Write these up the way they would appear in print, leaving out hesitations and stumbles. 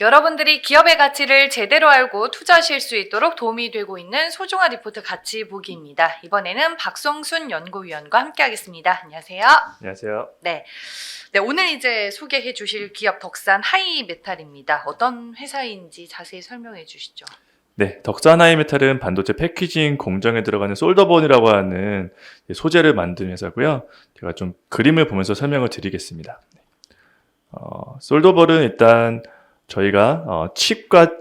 여러분들이 기업의 가치를 제대로 알고 투자하실 수 있도록 도움이 되고 있는 소중한 리포트 가치 보기입니다. 이번에는 박성순 연구위원과 함께하겠습니다. 안녕하세요. 안녕하세요. 네, 오늘 이제 소개해 주실 기업 덕산 하이메탈입니다. 어떤 회사인지 자세히 설명해 주시죠. 네, 덕산 하이메탈은 반도체 패키징 공정에 들어가는 솔더본이라고 하는 소재를 만드는 회사고요. 제가 좀 그림을 보면서 설명을 드리겠습니다. 솔더볼은 일단 저희가 칩과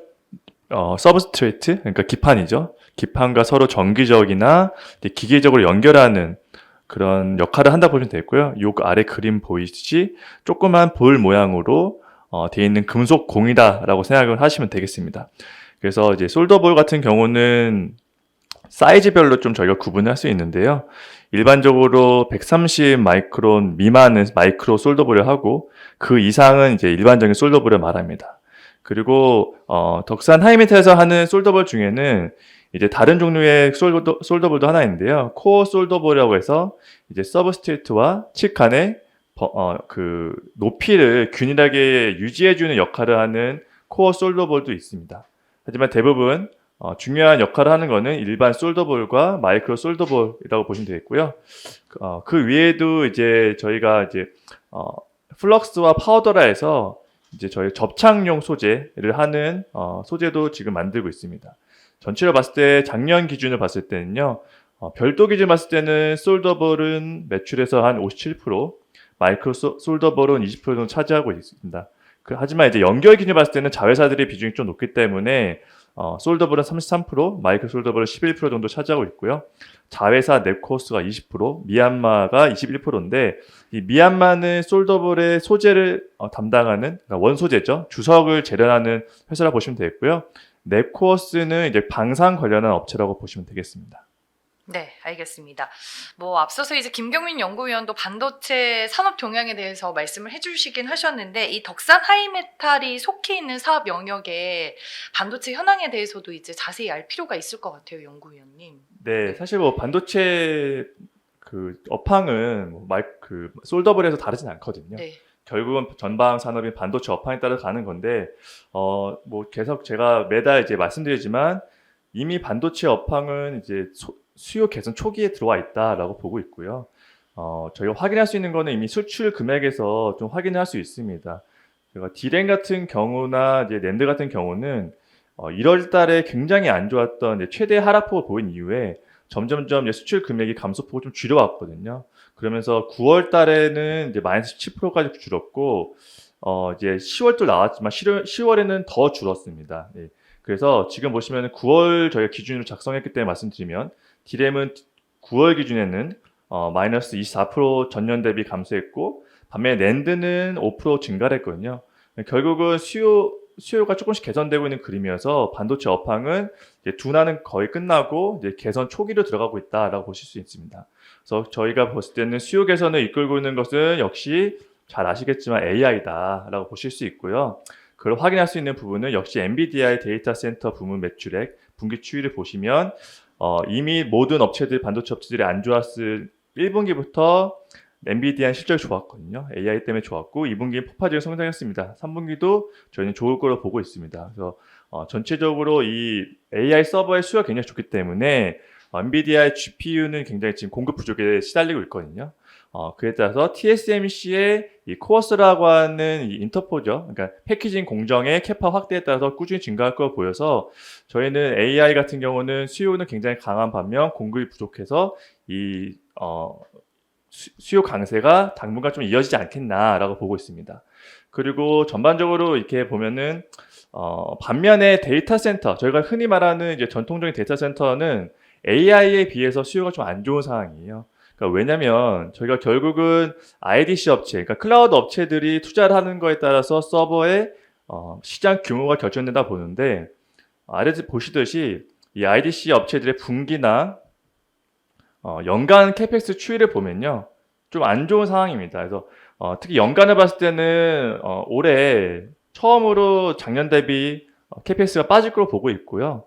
서브스트레이트, 그러니까 기판이죠. 기판과 서로 정기적이나 기계적으로 연결하는 그런 역할을 한다 보시면 되고요. 요 아래 그림 보이시지 조그만 볼 모양으로 되어 있는 금속 공이다라고 생각을 하시면 되겠습니다. 그래서 이제 솔더볼 같은 경우는 사이즈별로 좀 저희가 구분할 수 있는데요. 일반적으로 130 마이크론 미만은 마이크로 솔더볼을 하고 그 이상은 이제 일반적인 솔더볼을 말합니다. 그리고 덕산 하이메탈에서 하는 솔더볼 중에는 이제 다른 종류의 솔더볼도 하나 있는데요. 코어 솔더볼이라고 해서 이제 서브스트레이트와 칩 간의 그 높이를 균일하게 유지해주는 역할을 하는 코어 솔더볼도 있습니다. 하지만 대부분 중요한 역할을 하는 거는 일반 솔더볼과 마이크로 솔더볼이라고 보시면 되겠고요. 그 위에도 이제 저희가 이제 플럭스와 파우더라 해서 이제 저희 접착용 소재를 하는 소재도 지금 만들고 있습니다. 전체로 봤을 때 작년 기준을 봤을 때는요. 별도 기준 봤을 때는 솔더볼은 매출에서 한 57%, 마이크로 솔더볼은 20% 정도 차지하고 있습니다. 하지만 이제 연결 기준 봤을 때는 자회사들의 비중이 좀 높기 때문에 솔더볼은 33%, 마이크로 솔더볼은 11% 정도 차지하고 있고요. 자회사 넵코스가 20%, 미얀마가 21%인데 이 미얀마는 솔더볼의 소재를 담당하는 그러니까 원소재죠. 주석을 재련하는 회사라고 보시면 되겠고요. 넵코스는 이제 방산 관련한 업체라고 보시면 되겠습니다. 네, 알겠습니다. 앞서서 이제 김경민 연구위원도 반도체 산업 동향에 대해서 말씀을 해주시긴 하셨는데, 이 덕산 하이메탈이 속해 있는 사업 영역에 반도체 현황에 대해서도 이제 자세히 알 필요가 있을 것 같아요, 연구위원님. 네, 사실 반도체 그 업황은 그 솔더볼에서 다르진 않거든요. 네. 결국은 전방 산업인 반도체 업황에 따라 가는 건데, 계속 제가 매달 이제 말씀드리지만 이미 반도체 업황은 이제 수요 개선 초기에 들어와 있다라고 보고 있고요. 저희가 확인할 수 있는 거는 이미 수출 금액에서 좀 확인할 수 있습니다. 제가 디램 같은 경우나 이제 낸드 같은 경우는 1월 달에 굉장히 안 좋았던 최대 하락폭을 보인 이후에 점점점 이제 수출 금액이 감소폭을 좀 줄여왔거든요. 그러면서 9월 달에는 이제 마이너스 10%까지 줄었고, 이제 10월도 나왔지만 10월에는 더 줄었습니다. 예. 그래서 지금 보시면 9월 저희가 기준으로 작성했기 때문에 말씀드리면 디램은 9월 기준에는 마이너스 24% 전년 대비 감소했고 반면에 낸드는 5% 증가를 했거든요. 결국은 수요가 조금씩 개선되고 있는 그림이어서 반도체 업황은 이제 둔화는 거의 끝나고 이제 개선 초기로 들어가고 있다라고 보실 수 있습니다. 그래서 저희가 봤을 때는 수요 개선을 이끌고 있는 것은 역시 잘 아시겠지만 AI다라고 보실 수 있고요. 그걸 확인할 수 있는 부분은 역시 엔비디아의 데이터 센터 부문 매출액 분기 추이를 보시면 이미 모든 업체들 반도체 업체들이 안 좋았을 1분기부터 엔비디아 실적이 좋았거든요. AI 때문에 좋았고 2분기에 폭발적인 성장했습니다. 3분기도 저희는 좋을 거로 보고 있습니다. 그래서 전체적으로 이 AI 서버의 수요가 굉장히 좋기 때문에 엔비디아의 GPU는 굉장히 지금 공급 부족에 시달리고 있거든요. 그에 따라서 TSMC의 이 코어스라고 하는 이 인터포죠. 그러니까 패키징 공정의 캐파 확대에 따라서 꾸준히 증가할 거 보여서 저희는 AI 같은 경우는 수요는 굉장히 강한 반면 공급이 부족해서 이 수요 강세가 당분간 좀 이어지지 않겠나라고 보고 있습니다. 그리고 전반적으로 이렇게 보면은 반면에 데이터 센터, 저희가 흔히 말하는 이제 전통적인 데이터 센터는 AI에 비해서 수요가 좀 안 좋은 상황이에요. 그러니까 왜냐면 저희가 결국은 IDC 업체, 그러니까 클라우드 업체들이 투자를 하는 거에 따라서 서버의 시장 규모가 결정된다 보는데 아래 보시듯이 이 IDC 업체들의 분기나 연간 캐펙스 추이를 보면요 좀 안 좋은 상황입니다. 그래서 특히 연간을 봤을 때는 올해 처음으로 작년 대비 캐펙스가 빠질 거로 보고 있고요.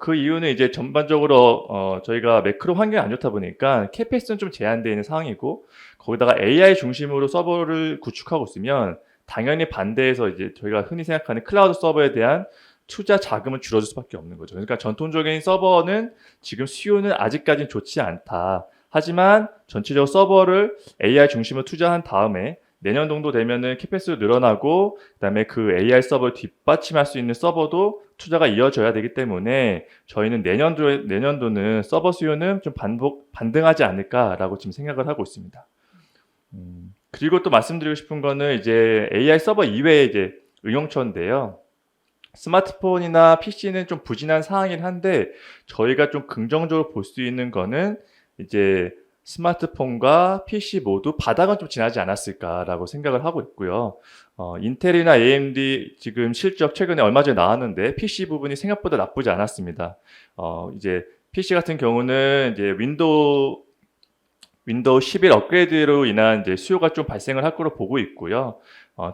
그 이유는 이제 전반적으로 저희가 매크로 환경이 안 좋다 보니까 캐펙스는 좀 제한되어 있는 상황이고 거기다가 AI 중심으로 서버를 구축하고 있으면 당연히 반대해서 이제 저희가 흔히 생각하는 클라우드 서버에 대한 투자 자금은 줄어들 수밖에 없는 거죠. 그러니까 전통적인 서버는 지금 수요는 아직까지는 좋지 않다. 하지만 전체적으로 서버를 AI 중심으로 투자한 다음에 내년 정도 되면은 캐패시티도 늘어나고 그다음에 그 AI 서버를 뒷받침할 수 있는 서버도 투자가 이어져야 되기 때문에 저희는 내년도는 서버 수요는 좀 반등하지 않을까라고 지금 생각을 하고 있습니다. 그리고 또 말씀드리고 싶은 거는 이제 AI 서버 이외에 이제 응용처인데요. 스마트폰이나 PC는 좀 부진한 상황이긴 한데 저희가 좀 긍정적으로 볼 수 있는 거는 이제 스마트폰과 PC 모두 바닥은 좀 지나지 않았을까라고 생각을 하고 있고요. 인텔이나 AMD 지금 실적 최근에 얼마 전에 나왔는데 PC 부분이 생각보다 나쁘지 않았습니다. 이제 PC 같은 경우는 이제 윈도우 11 업그레이드로 인한 이제 수요가 좀 발생을 할 거로 보고 있고요.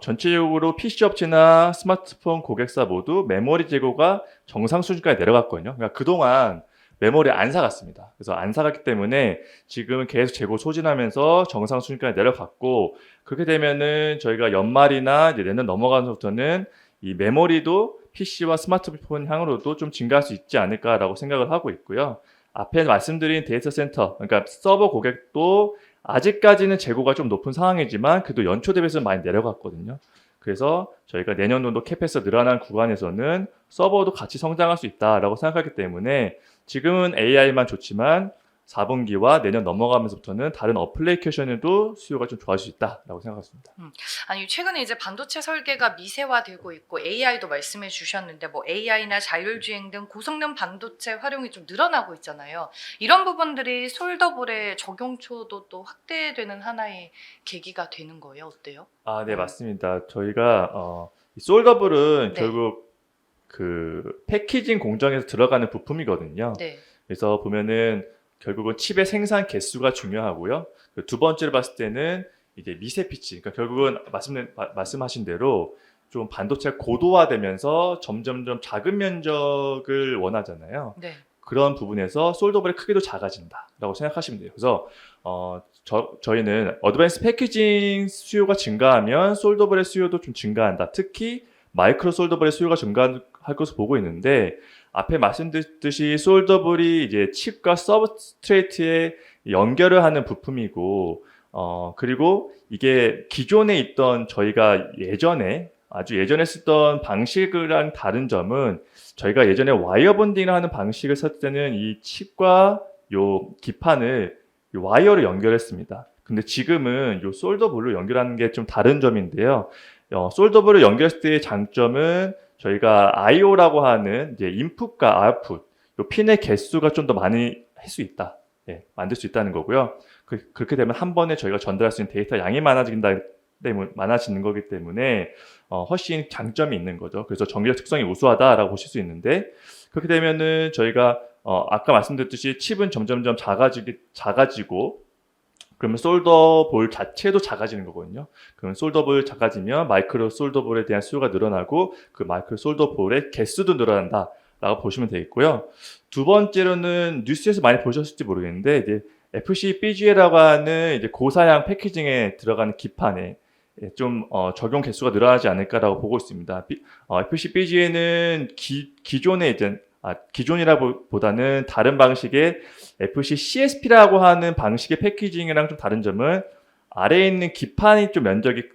전체적으로 PC 업체나 스마트폰 고객사 모두 메모리 재고가 정상 수준까지 내려갔거든요. 그러니까 그동안 메모리 안 사갔습니다. 그래서 안 사갔기 때문에 지금은 계속 재고 소진하면서 정상 수준까지 내려갔고 그렇게 되면은 저희가 연말이나 이제 내년 넘어가면서부터는 이 메모리도 PC와 스마트폰 향으로도 좀 증가할 수 있지 않을까라고 생각을 하고 있고요. 앞에 말씀드린 데이터 센터, 그러니까 서버 고객도 아직까지는 재고가 좀 높은 상황이지만 그래도 연초 대비해서 많이 내려갔거든요. 그래서 저희가 내년도도 캐패시티가 늘어난 구간에서는 서버도 같이 성장할 수 있다라고 생각하기 때문에 지금은 AI만 좋지만 4분기와 내년 넘어가면서부터는 다른 어플리케이션에도 수요가 좀 좋아질 수 있다라고 생각했습니다. 아니 최근에 이제 반도체 설계가 미세화되고 있고 AI도 말씀해 주셨는데 뭐 AI나 자율주행 등 고성능 반도체 활용이 좀 늘어나고 있잖아요. 이런 부분들이 솔더볼의 적용초도 또 확대되는 하나의 계기가 되는 거예요. 어때요? 네, 맞습니다. 저희가 이 솔더블은 네. 결국 그 패키징 공정에서 들어가는 부품이거든요. 네. 그래서 보면은 결국은 칩의 생산 개수가 중요하고요. 두 번째로 봤을 때는 이제 미세 피치. 그러니까 결국은 말씀하신 대로 좀 반도체가 고도화되면서 점점점 작은 면적을 원하잖아요. 네. 그런 부분에서 솔더블의 크기도 작아진다라고 생각하시면 돼요. 그래서 저희는 어드밴스 패키징 수요가 증가하면 솔더블의 수요도 좀 증가한다. 특히 마이크로 솔더블의 수요가 증가할 것으로 보고 있는데 앞에 말씀드렸듯이 솔더블이 이제 칩과 서브스트레이트에 연결을 하는 부품이고 그리고 이게 기존에 있던 저희가 아주 예전에 쓰던 방식이랑 다른 점은 저희가 예전에 와이어 본딩을 하는 방식을 썼을 때는 이 칩과 요 기판을 요 와이어로 연결했습니다. 근데 지금은 요 솔더블로 연결하는 게 좀 다른 점인데요. 솔더블을 연결했을 때의 장점은 저희가 I/O라고 하는 이제 인풋과 아웃풋, 요 핀의 개수가 좀 더 많이 할 수 있다. 만들 수 있다는 거고요. 그렇게 되면 한 번에 저희가 전달할 수 있는 데이터 양이 많아지는 거기 때문에 훨씬 장점이 있는 거죠. 그래서 전기적 특성이 우수하다라고 보실 수 있는데 그렇게 되면은 저희가 아까 말씀드렸듯이 칩은 점점점 작아지고 그러면 솔더볼 자체도 작아지는 거거든요. 그러면 솔더볼 작아지면 마이크로 솔더볼에 대한 수요가 늘어나고 그 마이크로 솔더볼의 개수도 늘어난다라고 보시면 되겠고요. 두 번째로는 뉴스에서 많이 보셨을지 모르겠는데 이제 FC-BGA라고 하는 이제 고사양 패키징에 들어가는 기판에 좀 적용 개수가 늘어나지 않을까라고 보고 있습니다. FC-BGA는 기존이라보다는 다른 방식의 FC-CSP라고 하는 방식의 패키징이랑 좀 다른 점은 아래에 있는 기판이 좀 면적이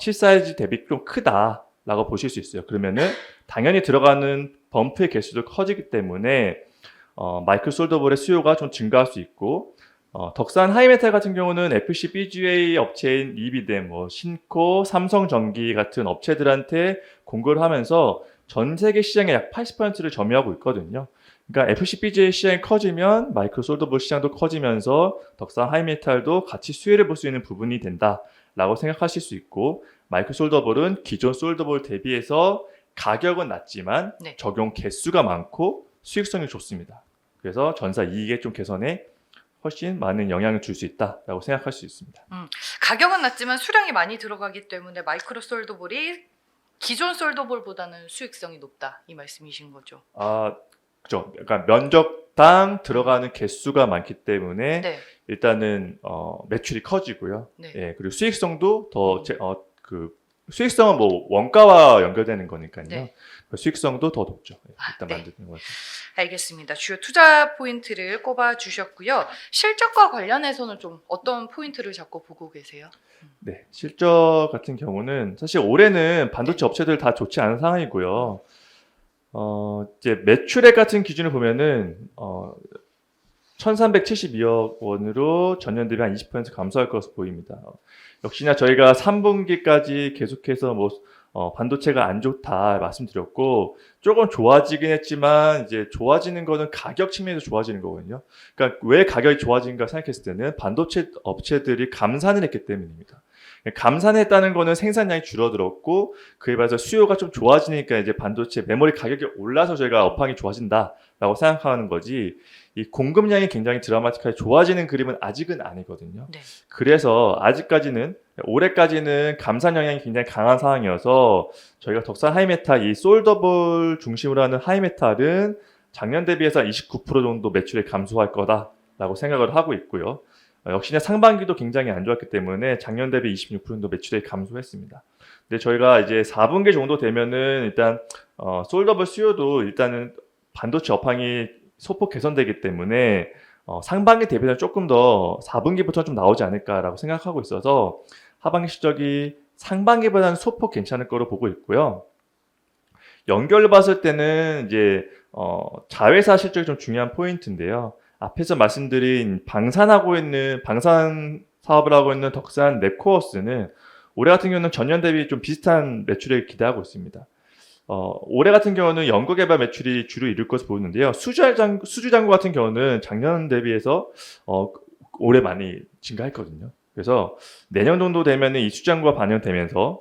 칩 사이즈 대비 좀 크다라고 보실 수 있어요. 그러면은 당연히 들어가는 범프의 개수도 커지기 때문에 마이크로 솔더볼의 수요가 좀 증가할 수 있고 덕산 하이메탈 같은 경우는 FC-BGA 업체인 이비덴, 신코, 삼성전기 같은 업체들한테 공급을 하면서 전 세계 시장의 약 80%를 점유하고 있거든요. 그러니까 FC-BGA 시장이 커지면 마이크로 솔더볼 시장도 커지면서 덕산 하이메탈도 같이 수혜를 볼 수 있는 부분이 된다라고 생각하실 수 있고 마이크로 솔더볼은 기존 솔더볼 대비해서 가격은 낮지만 네. 적용 개수가 많고 수익성이 좋습니다. 그래서 전사 이익의 좀 개선에 훨씬 많은 영향을 줄 수 있다라고 생각할 수 있습니다. 가격은 낮지만 수량이 많이 들어가기 때문에 마이크로 솔더볼이 기존 솔더볼보다는 수익성이 높다 이 말씀이신 거죠? 그죠. 약간 면적당 들어가는 개수가 많기 때문에 네. 일단은 매출이 커지고요. 네. 그리고 수익성도 더 수익성은 뭐 원가와 연결되는 거니까요. 네. 수익성도 더 높죠. 일단 네. 만드는 것 같아요. 알겠습니다. 주요 투자 포인트를 꼽아 주셨고요. 실적과 관련해서는 좀 어떤 포인트를 자꾸 보고 계세요? 네, 실적 같은 경우는 사실 올해는 반도체 업체들 다 좋지 않은 상황이고요. 이제 매출액 같은 기준을 보면은 1,372억 원으로 전년 대비 한 20% 감소할 것으로 보입니다. 역시나 저희가 3분기까지 계속해서 반도체가 안 좋다 말씀드렸고 조금 좋아지긴 했지만 이제 좋아지는 거는 가격 측면에서 좋아지는 거거든요. 그러니까 왜 가격이 좋아진가 생각했을 때는 반도체 업체들이 감산을 했기 때문입니다. 감산했다는 거는 생산량이 줄어들었고 그에 비해서 수요가 좀 좋아지니까 이제 반도체 메모리 가격이 올라서 저희가 업황이 좋아진다라고 생각하는 거지 이 공급량이 굉장히 드라마틱하게 좋아지는 그림은 아직은 아니거든요. 네. 그래서 아직까지는 올해까지는 감산 영향이 굉장히 강한 상황이어서 저희가 덕산 하이메탈 이 솔더블 중심으로 하는 하이메탈은 작년 대비해서 29% 정도 매출이 감소할 거다라고 생각을 하고 있고요. 역시나 상반기도 굉장히 안 좋았기 때문에 작년 대비 26% 정도 매출이 감소했습니다. 근데 저희가 이제 4분기 정도 되면은 일단 솔더블 수요도 일단은 반도체 업황이 소폭 개선되기 때문에 상반기 대비는 조금 더 4분기부터 좀 나오지 않을까라고 생각하고 있어서 하반기 실적이 상반기보다는 소폭 괜찮을 거로 보고 있고요. 연결로 봤을 때는 이제 자회사 실적이 좀 중요한 포인트인데요. 앞에서 말씀드린 방산 사업을 하고 있는 덕산 랩코어스는 올해 같은 경우는 전년 대비 좀 비슷한 매출을 기대하고 있습니다. 올해 같은 경우는 연구개발 매출이 주로 이룰 것으로 보이는데요. 수주장구 같은 경우는 작년 대비해서 올해 많이 증가했거든요. 그래서 내년 정도 되면 이 수주장구가 반영되면서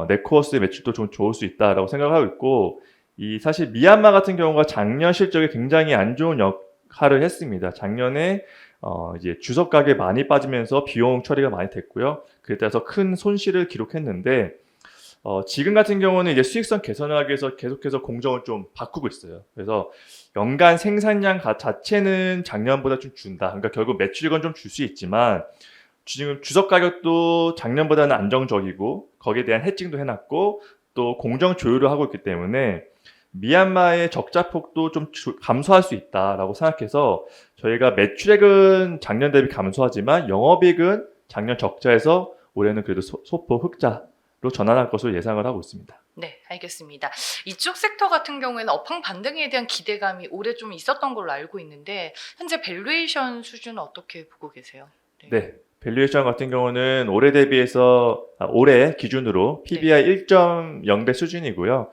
넷코어스의 매출도 좀 좋을 수 있다라고 생각하고 있고 이 사실 미얀마 같은 경우가 작년 실적이 굉장히 안 좋은 역할을 했습니다. 작년에 이제 주석 가격이 많이 빠지면서 비용 처리가 많이 됐고요. 그에 따라서 큰 손실을 기록했는데 지금 같은 경우는 이제 수익성 개선을 하기 위해서 계속해서 공정을 좀 바꾸고 있어요. 그래서 연간 생산량 자체는 작년보다 좀 준다. 그러니까 결국 매출액은 좀 줄 수 있지만 지금 주석 가격도 작년보다는 안정적이고 거기에 대한 해칭도 해놨고 또 공정 조율을 하고 있기 때문에 미얀마의 적자 폭도 좀 감소할 수 있다라고 생각해서 저희가 매출액은 작년 대비 감소하지만 영업이익은 작년 적자에서 올해는 그래도 소폭 흑자로 전환할 것으로 예상을 하고 있습니다. 네, 알겠습니다. 이쪽 섹터 같은 경우에는 업황 반등에 대한 기대감이 올해 좀 있었던 걸로 알고 있는데 현재 밸류에이션 수준은 어떻게 보고 계세요? 네. 밸류에이션 같은 경우는 올해 기준으로 PBR 1.0배 수준이고요.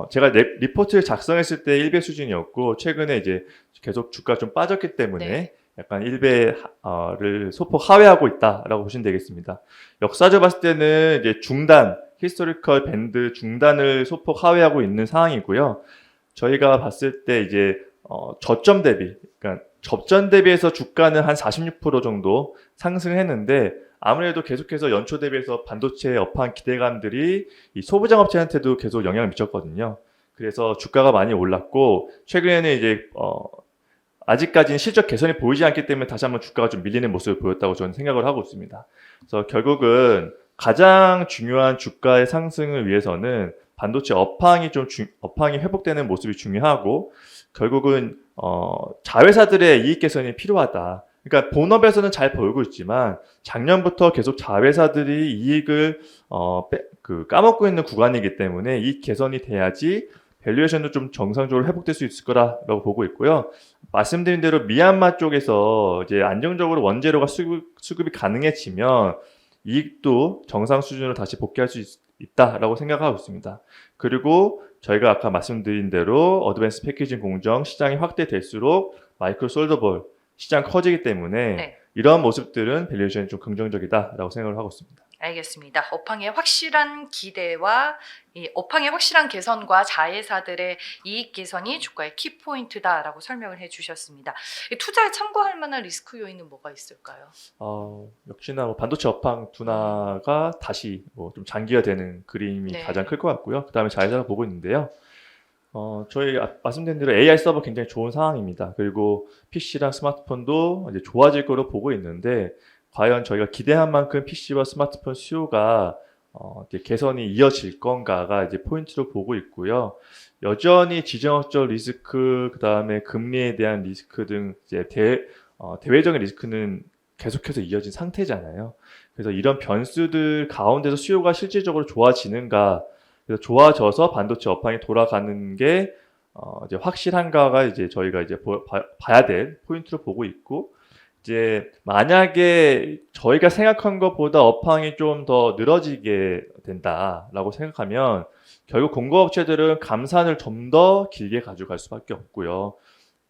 제가 리포트를 작성했을 때 1배 수준이었고 최근에 이제 계속 주가 좀 빠졌기 때문에 네. 약간 1배를 소폭 하회하고 있다라고 보시면 되겠습니다. 역사적으로 봤을 때는 이제 히스토리컬 밴드 중단을 소폭 하회하고 있는 상황이고요. 저희가 봤을 때 이제 저점 대비, 그러니까 접전 대비해서 주가는 한 46% 정도 상승했는데 아무래도 계속해서 연초 대비해서 반도체 업황 기대감들이 이 소부장 업체한테도 계속 영향을 미쳤거든요. 그래서 주가가 많이 올랐고 최근에는 이제 아직까지는 실적 개선이 보이지 않기 때문에 다시 한번 주가가 좀 밀리는 모습을 보였다고 저는 생각을 하고 있습니다. 그래서 결국은 가장 중요한 주가의 상승을 위해서는 반도체 업황이 회복되는 모습이 중요하고 결국은 자회사들의 이익 개선이 필요하다. 그러니까 본업에서는 잘 벌고 있지만 작년부터 계속 자회사들이 이익을 까먹고 있는 구간이기 때문에 이익 개선이 돼야지 밸류에이션도 좀 정상적으로 회복될 수 있을 거라고 보고 있고요. 말씀드린 대로 미얀마 쪽에서 이제 안정적으로 원재료가 수급이 가능해지면 이익도 정상 수준으로 다시 복귀할 수 있다라고 생각하고 있습니다. 그리고 저희가 아까 말씀드린 대로 어드밴스 패키징 공정 시장이 확대될수록 마이크로 솔더볼 시장 커지기 때문에 네. 이러한 모습들은 밸류에이션이 좀 긍정적이다라고 생각을 하고 있습니다. 알겠습니다. 업황의 확실한 기대와 이 업황의 확실한 개선과 자회사들의 이익 개선이 주가의 키포인트다라고 설명을 해주셨습니다. 투자에 참고할 만한 리스크 요인은 뭐가 있을까요? 역시나 반도체 업황 둔화가 다시 좀 장기화되는 그림이 네. 가장 클 것 같고요. 그 다음에 자회사를 보고 있는데요. 저희 말씀드린 대로 AI 서버 굉장히 좋은 상황입니다. 그리고 PC랑 스마트폰도 이제 좋아질 거로 보고 있는데 과연 저희가 기대한 만큼 PC와 스마트폰 수요가 이제 개선이 이어질 건가가 이제 포인트로 보고 있고요. 여전히 지정학적 리스크, 그 다음에 금리에 대한 리스크 등 이제 대외적인 리스크는 계속해서 이어진 상태잖아요. 그래서 이런 변수들 가운데서 수요가 실질적으로 좋아지는가, 그래서 좋아져서 반도체 업황이 돌아가는 게 이제 확실한가가 이제 저희가 이제 봐야 될 포인트로 보고 있고, 이제 만약에 저희가 생각한 것보다 업황이 좀 더 늘어지게 된다라고 생각하면 결국 공급업체들은 감산을 좀 더 길게 가져갈 수밖에 없고요.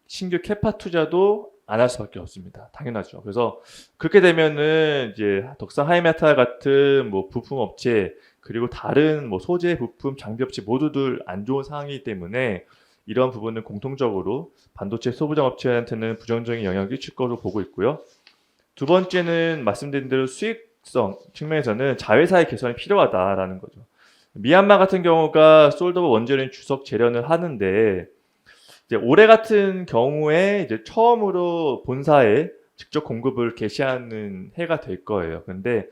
신규 캐파 투자도 안 할 수밖에 없습니다. 당연하죠. 그래서 그렇게 되면은 이제 덕산 하이메탈 같은 뭐 부품 업체 그리고 다른 뭐 소재, 부품, 장비 업체 모두들 안 좋은 상황이기 때문에 이런 부분은 공통적으로 반도체 소부장 업체한테는 부정적인 영향을 끼칠 것으로 보고 있고요. 두 번째는 말씀드린 대로 수익성 측면에서는 자회사의 개선이 필요하다라는 거죠. 미얀마 같은 경우가 솔더버 원재료인 주석 재련을 하는데 이제 올해 같은 경우에 이제 처음으로 본사에 직접 공급을 개시하는 해가 될 거예요. 근데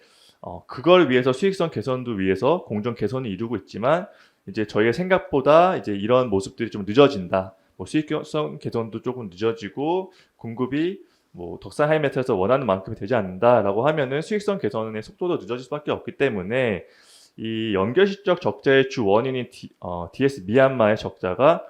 그걸 위해서 수익성 개선도 위해서 공정 개선을 이루고 있지만 이제 저희가 생각보다 이제 이런 모습들이 좀 늦어진다. 뭐 수익성 개선도 조금 늦어지고 공급이 뭐 덕산 하이메탈에서 원하는 만큼이 되지 않는다라고 하면은 수익성 개선의 속도도 늦어질 수밖에 없기 때문에 이 연결실적 적자의 주 원인인 DS 미얀마의 적자가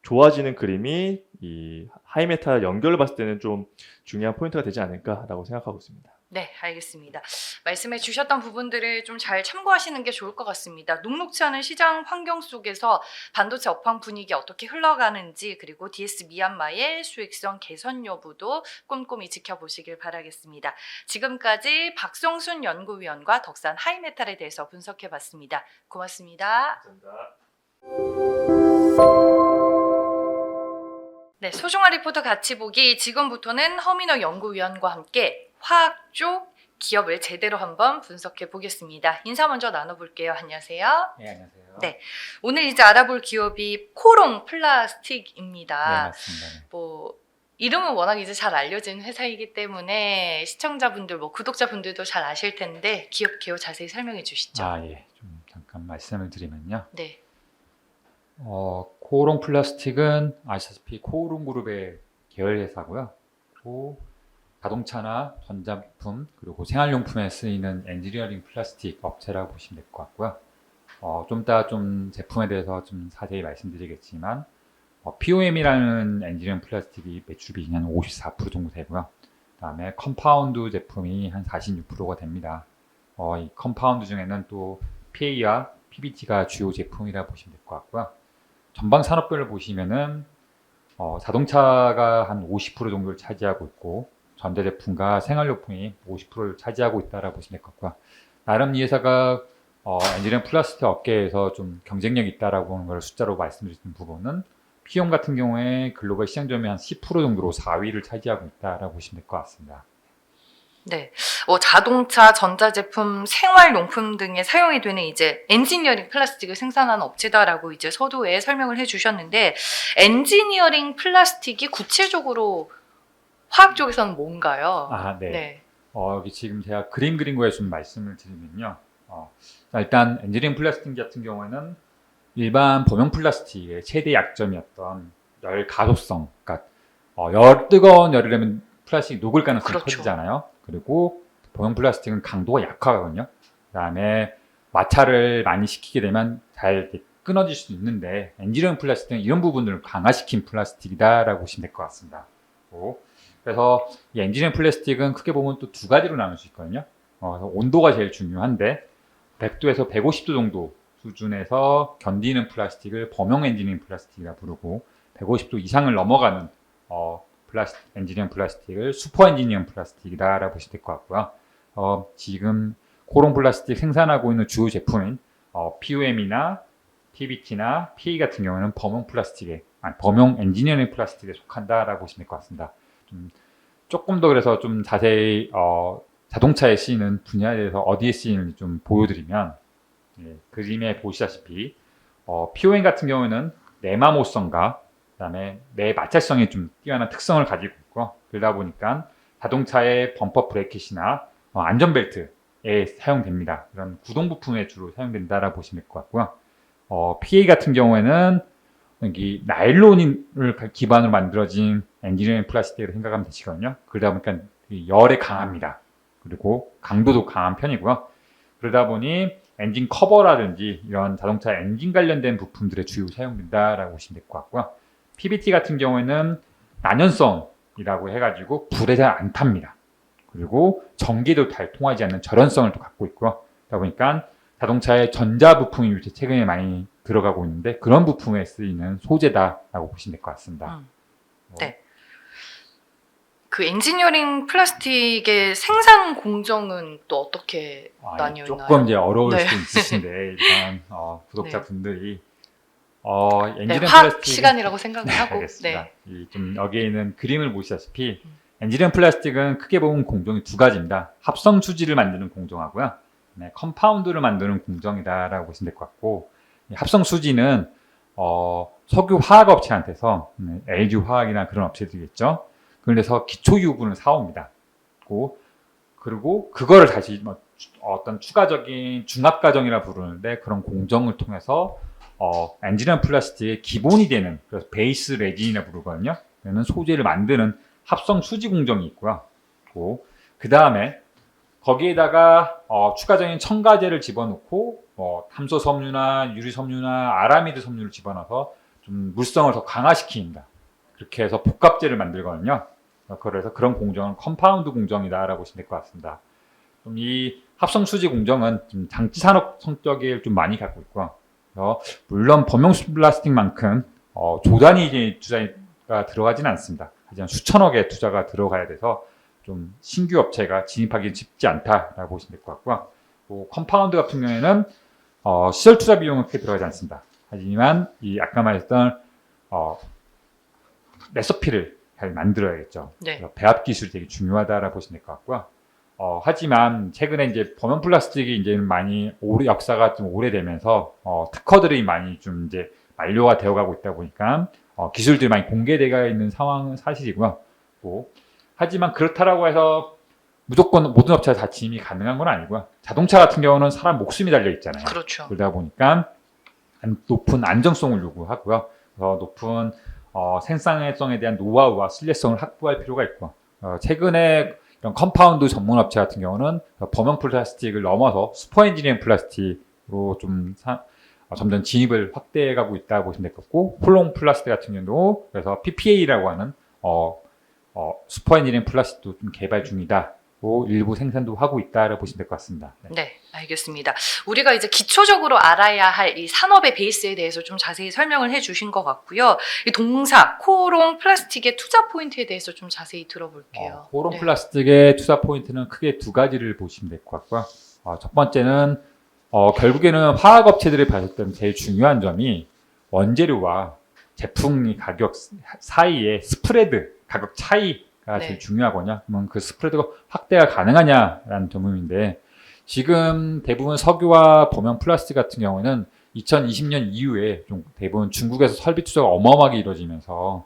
좋아지는 그림이 이 하이메탈 연결을 봤을 때는 좀 중요한 포인트가 되지 않을까라고 생각하고 있습니다. 네, 알겠습니다. 말씀해 주셨던 부분들을 좀 잘 참고하시는 게 좋을 것 같습니다. 녹록지 않은 시장 환경 속에서 반도체 업황 분위기 어떻게 흘러가는지 그리고 DS 미얀마의 수익성 개선 여부도 꼼꼼히 지켜보시길 바라겠습니다. 지금까지 박성순 연구위원과 덕산 하이메탈에 대해서 분석해 봤습니다. 고맙습니다. 감사합니다. 네, 소중한 리포터 같이 보기 지금부터는 허민호 연구위원과 함께 화학 쪽 기업을 제대로 한번 분석해 보겠습니다. 인사 먼저 나눠볼게요. 안녕하세요. 네, 안녕하세요. 네. 오늘 이제 알아볼 기업이 코롱 플라스틱입니다. 네, 맞습니다. 네. 뭐 이름은 워낙 이제 잘 알려진 회사이기 때문에 시청자분들, 뭐 구독자분들도 잘 아실 텐데 기업 개요 자세히 설명해 주시죠. 예. 좀 잠깐 말씀을 드리면요. 네. 코오롱 플라스틱은 아시다시피 코오롱 그룹의 계열 회사고요. 또 자동차나 전자부품 그리고 생활용품에 쓰이는 엔지니어링 플라스틱 업체라고 보시면 될 것 같고요. 좀 이따 좀 제품에 대해서 좀 자세히 말씀드리겠지만 POM이라는 엔지니어링 플라스틱이 매출 비중이 한 54% 정도 되고요. 그다음에 컴파운드 제품이 한 46%가 됩니다. 이 컴파운드 중에는 또 PA와 PBT가 주요 제품이라 보시면 될 것 같고요. 전방 산업별로 보시면은 자동차가 한 50% 정도를 차지하고 있고 전자제품과 생활용품이 50%를 차지하고 있다라고 보시면 될 것 같고요. 나름 이 회사가 엔지니어링 플라스틱 업계에서 좀 경쟁력이 있다라고 하는 걸 숫자로 말씀드리는 부분은 피움 같은 경우에 글로벌 시장 점유율 한 10% 정도로 4위를 차지하고 있다라고 보시면 될 것 같습니다. 네, 자동차, 전자제품, 생활용품 등에 사용이 되는 이제 엔지니어링 플라스틱을 생산하는 업체다라고 이제 서두에 설명을 해주셨는데 엔지니어링 플라스틱이 구체적으로 화학 쪽에서는 뭔가요? 네. 네. 여기 지금 제가 그림 그린 거에 좀 말씀을 드리면요. 일단 엔지니어링 플라스틱 같은 경우에는 일반 범용 플라스틱의 최대 약점이었던 열 가속성, 그러니까 뜨거운 열을 내면 플라스틱이 녹을 가능성이 그렇죠. 커지잖아요. 그리고 범용 플라스틱은 강도가 약하거든요. 그다음에 마찰을 많이 시키게 되면 잘 끊어질 수도 있는데 엔지니어링 플라스틱은 이런 부분을 강화시킨 플라스틱이다라고 보시면 될 것 같습니다. 그래서 이 엔지니어링 플라스틱은 크게 보면 또 두 가지로 나눌 수 있거든요. 그래서 온도가 제일 중요한데 100도에서 150도 정도 수준에서 견디는 플라스틱을 범용 엔지니어링 플라스틱이라 부르고 150도 이상을 넘어가는 엔지니어링 플라스틱을 슈퍼 엔지니어링 플라스틱이다라고 보시면 될 것 같고요. 지금 코롱 플라스틱 생산하고 있는 주요 제품인 POM이나 PBT나 PA 같은 경우는 범용 엔지니어링 플라스틱에 속한다라고 보시면 될 것 같습니다. 조금 더 그래서 좀 자세히 자동차에 쓰이는 분야에 대해서 어디에 쓰이는지 좀 보여드리면 그림에 보시다시피 POM 같은 경우는 내마모성과 그다음에 내 마찰성이 좀 뛰어난 특성을 가지고 있고 그러다 보니까 자동차의 범퍼 브레이킷이나 안전벨트에 사용됩니다. 그런 구동 부품에 주로 사용된다라고 보시면 될 것 같고요. PA 같은 경우에는 여기 나일론을 기반으로 만들어진 엔지니어링 플라스틱으로 생각하면 되시거든요. 그러다 보니까 열에 강합니다. 그리고 강도도 강한 편이고요. 그러다 보니 엔진 커버라든지 이런 자동차 엔진 관련된 부품들에 주요 사용된다라고 보시면 될 것 같고요. PBT 같은 경우에는 난연성이라고 해가지고 불에 잘 안 탑니다. 그리고 전기도 잘 통하지 않는 절연성을 또 갖고 있고요. 그러다 보니까 자동차의 전자 부품이 요새 최근에 많이 들어가고 있는데 그런 부품에 쓰이는 소재다라고 보시면 될 것 같습니다. 네. 그 엔지니어링 플라스틱의 생산 공정은 또 어떻게 나뉘어 있나요? 조금 이제 어려울 네. 수 있으신데 일단 구독자분들이 엔지니어링 네, 화학 플라스틱 시간이라고 생각을 하고 알겠습니다. 좀 여기에 있는 그림을 보시다시피 엔지니어링 플라스틱은 크게 보면 공정이 두 가지입니다. 합성 수지를 만드는 공정하고요. 네, 컴파운드를 만드는 공정이다라고 보시면 될 것 같고 이 합성 수지는 석유 화학 업체한테서 LG 화학이나 그런 업체들이겠죠. 그런데서 기초 유분을 사옵니다. 그리고 그거를 다시 어떤 추가적인 중합 과정이라 부르는데 그런 공정을 통해서 엔지니어링 플라스틱의 기본이 되는 그래서 베이스 레진이라 부르거든요. 그는 소재를 만드는 합성 수지 공정이 있고요. 그 다음에 거기에다가 추가적인 첨가제를 집어넣고 탄소 섬유나 유리 섬유나 아라미드 섬유를 집어넣어서 좀 물성을 더 강화시킵니다. 그렇게 해서 복합제를 만들거든요. 그래서 그런 공정은 컴파운드 공정이다라고 보시면 될 것 같습니다. 이 합성 수지 공정은 좀 장치 산업 성격을 좀 많이 갖고 있고요. 물론 범용 플라스틱만큼 조단위 이제 투자가 들어가지는 않습니다. 하지만 수천억의 투자가 들어가야 돼서 좀 신규 업체가 진입하기 쉽지 않다라고 보시면 될 것 같고요. 컴파운드 같은 경우에는 시설 투자 비용은 크게 들어가지 않습니다. 하지만 이 아까 말했던 레시피를 잘 만들어야겠죠. 네. 배합 기술이 되게 중요하다라고 보시면 될 것 같고요. 하지만 최근에 이제 범용 플라스틱이 이제 많이 역사가 좀 오래되면서 특허들이 많이 좀 이제 만료가 되어가고 있다 보니까 기술들이 많이 공개되어 있는 상황은 사실이고요. 하지만 그렇다라고 해서 무조건 모든 업체가 다 진입이 가능한 건 아니고요. 자동차 같은 경우는 사람 목숨이 달려 있잖아요. 그렇죠. 그러다 보니까 높은 안정성을 요구하고요. 높은 생산성에 대한 노하우와 신뢰성을 확보할 필요가 있고 최근에 이런 컴파운드 전문 업체 같은 경우는 범용 플라스틱을 넘어서 슈퍼 엔지니어링 플라스틱으로 좀 점점 진입을 확대해가고 있다고 보시면 될 것 같고 폴롱 플라스틱 같은 경우도 그래서 PPA라고 하는 슈퍼 엔지니어링 플라스틱도 좀 개발 중이다. 일부 생산도 하고 있다라고 보시면 될 것 같습니다. 네, 알겠습니다. 우리가 이제 기초적으로 알아야 할 이 산업의 베이스에 대해서 좀 자세히 설명을 해주신 것 같고요. 이 동사 코롱 플라스틱의 투자 포인트에 대해서 좀 자세히 들어볼게요. 코롱 네. 플라스틱의 투자 포인트는 크게 두 가지를 보시면 될 것 같고요. 첫 번째는 결국에는 화학 업체들이 봤을 때 제일 중요한 점이 원재료와 제품 가격 사이의 스프레드 가격 차이가 네. 제일 중요하거든요. 그러면 그 스프레드가 확대가 가능하냐라는 점인데 지금 대부분 석유와 범용 플라스틱 같은 경우에는 2020년 이후에 좀 대부분 중국에서 설비 투자가 어마어마하게 이루어지면서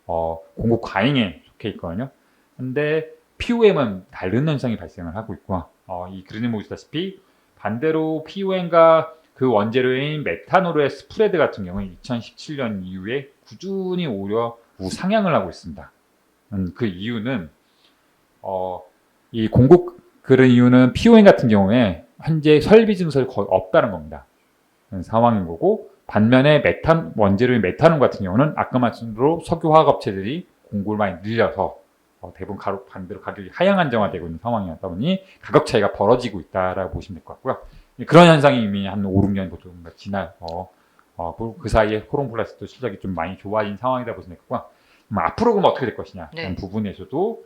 공급 과잉에 속해 있거든요. 근데 POM은 다른 현상이 발생을 하고 있고 이 그림을 보시다시피 반대로 POM과 그 원재료인 메탄올의 스프레드 같은 경우는 2017년 이후에 꾸준히 오히려 상향을 하고 있습니다. 그 이유는 이 공급 그런 이유는 POM 같은 경우에 현재 설비 증설이 거의 없다는 겁니다. 상황인 거고 반면에 원재료인 메탄올 같은 경우는 아까 말씀드린 대로 석유화학 업체들이 공급을 많이 늘려서 대부분 반대로 가격이 하향 안정화되고 있는 상황이었다 보니 가격 차이가 벌어지고 있다라고 보시면 될 것 같고요. 그런 현상이 이미 한 5, 6년 보통 그 사이에 코롱 플라스틱도 실적이 좀 많이 좋아진 상황이다 보시면 될 거고요. 앞으로 그럼 어떻게 될 것이냐 네. 라는 부분에서도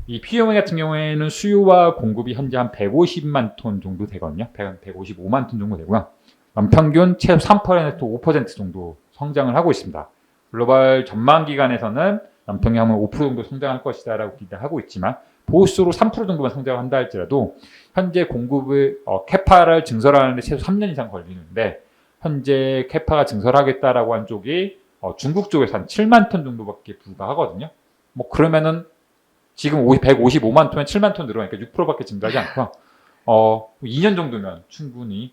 이 POM 같은 경우에는 수요와 공급이 현재 한 150만 톤 정도 되거든요. 155만 톤 정도 되고요. 연평균 최소 3% 5% 정도 성장을 하고 있습니다. 글로벌 전망 기관에서는 연평균 하면 5% 정도 성장할 것이다라고 기대하고 있지만 보수로 3% 정도만 성장한다 할지라도 현재 공급을 캐파를 증설하는데 최소 3년 이상 걸리는데 현재 캐파가 증설하겠다라고 한 쪽이 중국 쪽에서 한 7만 톤 정도밖에 불과하거든요. 그러면은 지금 155만 톤에 7만 톤 늘어나니까 6%밖에 증가하지 않고 2년 정도면 충분히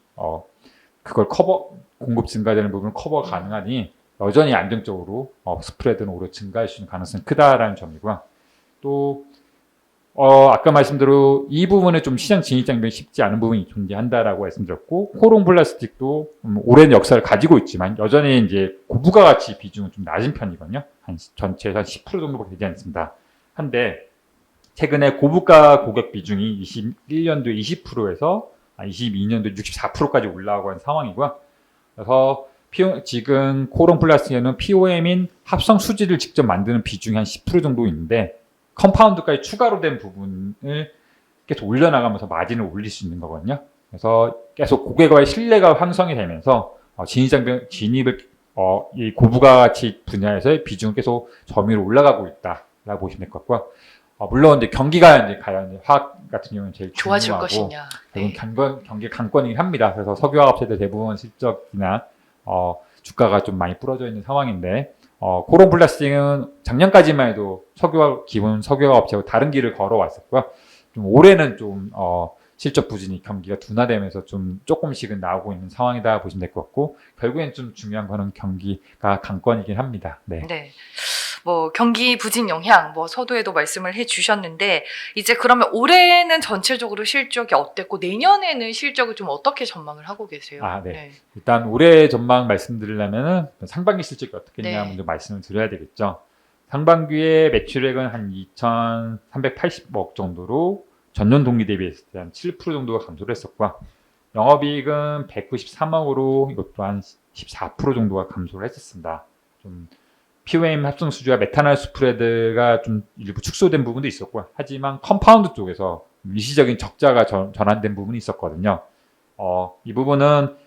그걸 공급 증가되는 부분을 커버 가능하니 여전히 안정적으로 스프레드는 오히려 증가할 수 있는 가능성이 크다라는 점이고요. 또 아까 말씀대로 이 부분에 좀 시장 진입 장벽이 쉽지 않은 부분이 존재한다라고 말씀드렸고, 코롱 플라스틱도 오랜 역사를 가지고 있지만 여전히 이제 고부가 가치 비중은 좀 낮은 편이거든요. 한 전체에서 한 10% 정도밖에 되지 않습니다. 한데 최근에 고부가 고객 비중이 21년도에 20%에서 22년도에 64%까지 올라가고 있는 상황이고요. 그래서 지금 코롱 플라스틱에는 POM인 합성 수지를 직접 만드는 비중이 한 10% 정도 있는데, 컴파운드까지 추가로 된 부분을 계속 올려나가면서 마진을 올릴 수 있는 거거든요. 그래서 계속 고객과의 신뢰가 형성이 되면서 진입을 이 고부가치 분야에서의 비중은 계속 점유로 올라가고 있다라고 보시면 될 것 같고요. 물론 이제 경기가 이제 과연 화학 같은 경우는 제일 좋아질 중요하고 것이냐. 네. 경기 강권이긴 합니다. 그래서 석유화학업체들 대부분 실적이나 주가가 좀 많이 부러져 있는 상황인데, 코롱 플라스틱은 작년까지만 해도 기본 석유화업체하고 다른 길을 걸어왔었고요. 좀 올해는 좀 실적 부진이 경기가 둔화되면서 좀 조금씩은 나오고 있는 상황이다 보시면 될 것 같고, 결국엔 좀 중요한 거는 경기가 강권이긴 합니다. 네. 네. 뭐 경기 부진 영향, 뭐 서두에도 말씀을 해주셨는데, 이제 그러면 올해는 전체적으로 실적이 어땠고 내년에는 실적을 좀 어떻게 전망을 하고 계세요? 네. 일단 올해 전망 말씀드리려면은 상반기 실적이 어떻겠냐 네. 먼저 말씀을 드려야 되겠죠. 상반기에 매출액은 한 2,380억 정도로 전년 동기 대비했을 때 한 7% 정도가 감소를 했었고요. 영업이익은 193억으로 이것도 한 14% 정도가 감소를 했었습니다. 좀 POM 합성 수지와 메탄올 스프레드가 좀 일부 축소된 부분도 있었고요. 하지만 컴파운드 쪽에서 일시적인 적자가 전환된 부분이 있었거든요. 이 부분은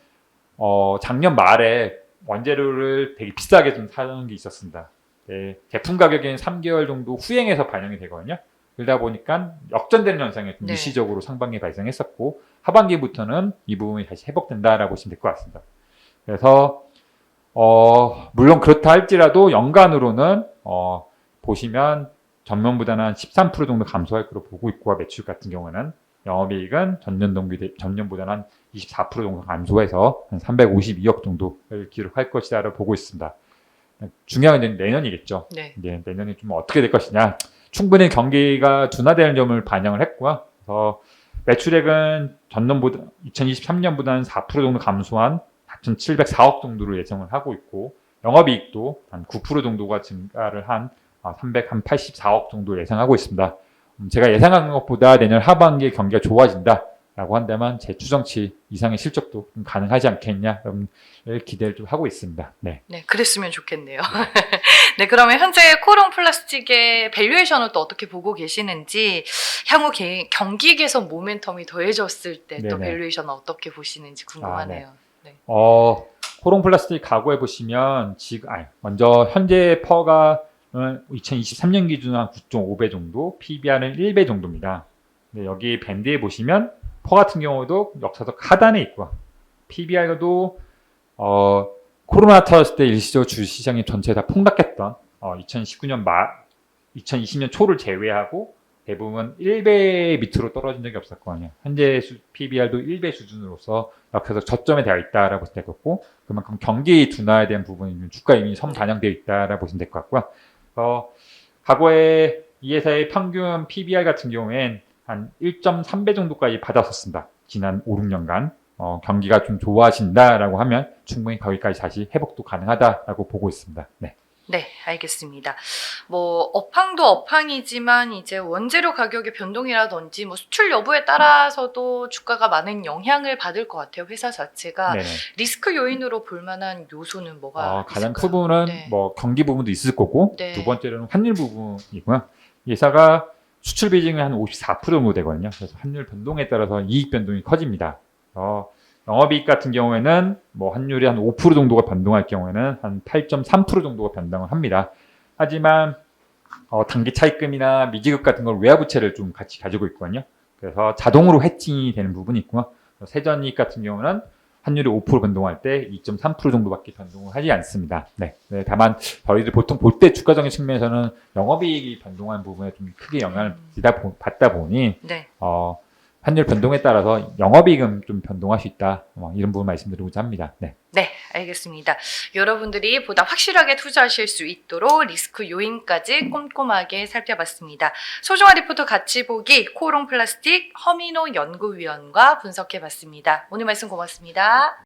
작년 말에 원재료를 되게 비싸게 좀 사는 게 있었습니다. 네, 제품 가격은 3개월 정도 후행해서 반영이 되거든요. 그러다 보니까 역전되는 현상이 좀 네. 일시적으로 상반기에 발생했었고, 하반기부터는 이 부분이 다시 회복된다라고 보시면 될 것 같습니다. 그래서 물론 그렇다 할지라도 연간으로는 보시면 전년보다는 한 13% 정도 감소할 거로 보고 있고, 매출 같은 경우는 영업이익은 전년보다는 한 24% 정도 감소해서 한 352억 정도를 기록할 것이다라고 보고 있습니다. 중요한 건 내년이겠죠. 네. 이제 내년이 좀 어떻게 될 것이냐. 충분히 경기가 둔화되는 점을 반영을 했고요. 그래서 매출액은 2023년보다는 4% 정도 감소한 4,704억 정도로 예상을 하고 있고, 영업이익도 한 9% 정도가 증가를 한 384억 정도 예상하고 있습니다. 제가 예상한 것보다 내년 하반기에 경기가 좋아진다라고 한다면 제 추정치 이상의 실적도 좀 가능하지 않겠냐를 기대를 좀 하고 있습니다. 네. 네, 그랬으면 좋겠네요. 네, 그러면 현재 코롱 플라스틱의 밸류에이션을 또 어떻게 보고 계시는지, 향후 경기 개선 모멘텀이 더해졌을 때 또 네네. 밸류에이션은 어떻게 보시는지 궁금하네요. 네. 코롱 플라스틱 가구에 보시면 먼저 현재 퍼가 2023년 기준으로 한 9.5배 정도, PBR은 1배 정도입니다. 네, 여기 밴드에 보시면 퍼 같은 경우도 역사적 하단에 있고, PBR도 코로나 터졌을 때 일시적으로 주시장이 전체 다 폭락했던 2020년 초를 제외하고 대부분 1배 밑으로 떨어진 적이 없었거든요. 현재 PBR도 1배 수준으로서 역사적 저점에 되어 있다라고 보시면 될 것 같고, 그만큼 경기 둔화에 대한 부분이 주가에 이미 선반영되어 있다라고 보시면 될 것 같고요. 과거에 이 회사의 평균 PBR 같은 경우엔 한 1.3배 정도까지 받았었습니다. 지난 5, 6년간. 경기가 좀 좋아진다라고 하면 충분히 거기까지 다시 회복도 가능하다라고 보고 있습니다. 네. 네, 알겠습니다. 뭐 업황도 업황이지만 이제 원재료 가격의 변동이라든지 뭐 수출 여부에 따라서도 주가가 많은 영향을 받을 것 같아요. 회사 자체가. 네네. 리스크 요인으로 볼 만한 요소는 뭐가 가장 있을까요? 큰 부분은 네. 뭐 경기 부분도 있을 거고, 네. 두 번째로는 환율 부분이고요. 이 회사가 수출 비중이 한 54% 정도 되거든요. 그래서 환율 변동에 따라서 이익 변동이 커집니다. 영업이익 같은 경우에는 뭐 환율이 한 5% 정도가 변동할 경우에는 한 8.3% 정도가 변동을 합니다. 하지만 단기 차입금이나 미지급 같은 걸 외화부채를 좀 같이 가지고 있거든요. 그래서 자동으로 해칭이 되는 부분이 있고요. 세전이익 같은 경우는 환율이 5% 변동할 때 2.3% 정도밖에 변동을 하지 않습니다. 네. 다만 저희들 보통 볼 때 주가적인 측면에서는 영업이익이 변동한 부분에 좀 크게 영향을 받다 보니 네. 환율 변동에 따라서 영업이익은 좀 변동할 수 있다. 이런 부분 말씀드리고자 합니다. 네. 네, 알겠습니다. 여러분들이 보다 확실하게 투자하실 수 있도록 리스크 요인까지 꼼꼼하게 살펴봤습니다. 소중한 리포터 같이 보기 코오롱 플라스틱 허민호 연구위원과 분석해봤습니다. 오늘 말씀 고맙습니다.